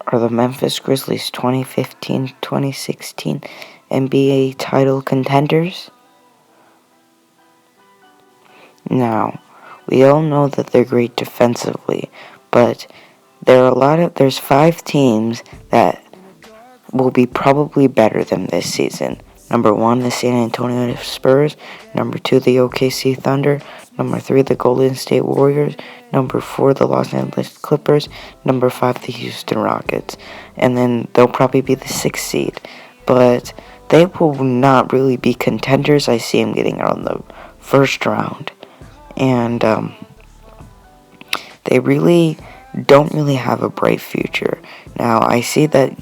Are the Memphis Grizzlies 2015-2016 NBA title contenders? Now, we all know that they're great defensively, but there's 5 teams that will be probably better than this season. Number 1, the San Antonio Spurs. Number 2, the OKC Thunder. Number 3, the Golden State Warriors. Number 4, the Los Angeles Clippers. Number 5, the Houston Rockets. And then they'll probably be the 6th seed. But they will not really be contenders. I see them getting out in the first round. And they really don't really have a bright future. Now, I see that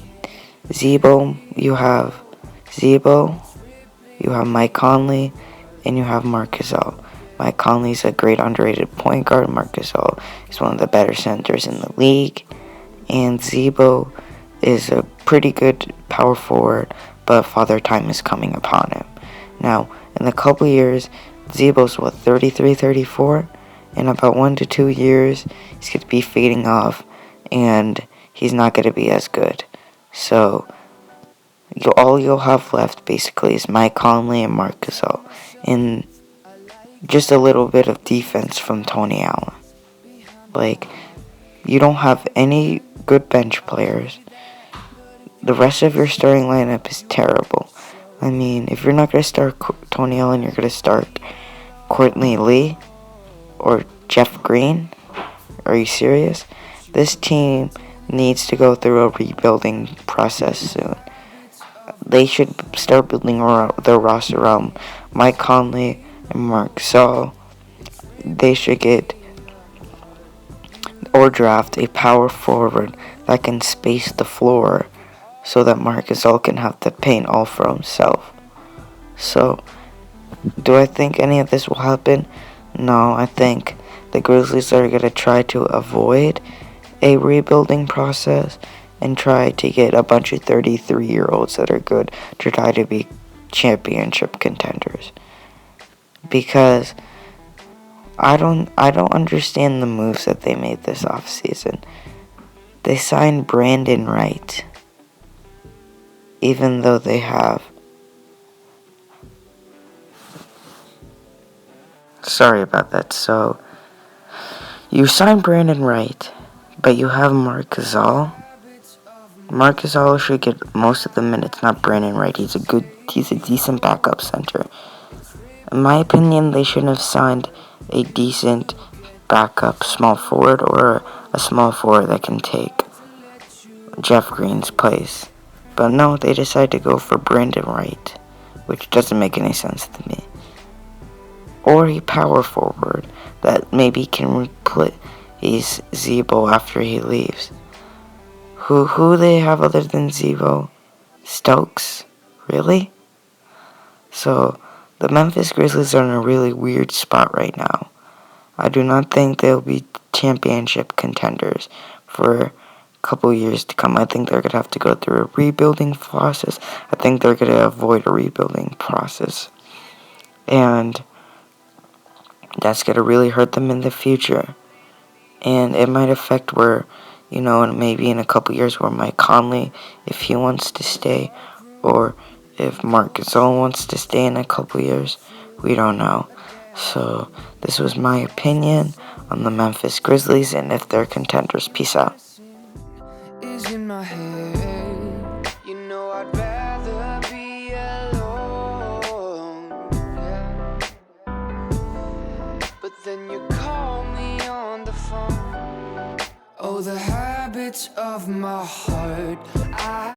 you have Mike Conley, and you have Marc Gasol. Mike Conley's a great underrated point guard. Marc Gasol is one of the better centers in the league. And Zebo is a pretty good power forward, but father time is coming upon him. Now, in a couple years, Zebo's 33, 34? In about 1 to 2 years, he's going to be fading off, and he's not going to be as good. So, all you'll have left, basically, is Mike Conley and Marc Gasol. And just a little bit of defense from Tony Allen. You don't have any good bench players. The rest of your starting lineup is terrible. I mean, if you're not going to start Tony Allen, you're going to start Courtney Lee or Jeff Green? Are you serious? This team needs to go through a rebuilding process soon. They should start building their roster around Mike Conley and Marc Gasol. They should get or draft a power forward that can space the floor so that Marc Gasol can have the paint all for himself. So, do I think any of this will happen? No, I think the Grizzlies are going to try to avoid a rebuilding process and try to get a bunch of 33-year-olds that are good to try to be championship contenders. Because I don't understand the moves that they made this offseason. They signed Brandon Wright, even though they have... Sorry about that. So, you signed Brandon Wright, but you have Marc Gasol. Marc Gasol should get most of the minutes, not Brandon Wright. He's a decent backup center. In my opinion, they shouldn't have signed a decent backup small forward or a small forward that can take Jeff Green's place. But no, they decided to go for Brandon Wright, which doesn't make any sense to me. Or a power forward that maybe can replace Zebo after he leaves. Who they have other than Zebo? Stokes? Really? So, the Memphis Grizzlies are in a really weird spot right now. I do not think they'll be championship contenders for a couple years to come. I think they're going to have to go through a rebuilding process. I think they're going to avoid a rebuilding process. And that's going to really hurt them in the future. And it might affect where, maybe in a couple years where Mike Conley, if he wants to stay, or if Marc Gasol wants to stay in a couple years, we don't know. So, this was my opinion on the Memphis Grizzlies and if they're contenders. Peace out. Is in my head. I'd rather be alone. But then you call me on the phone. Oh, the habits of my heart.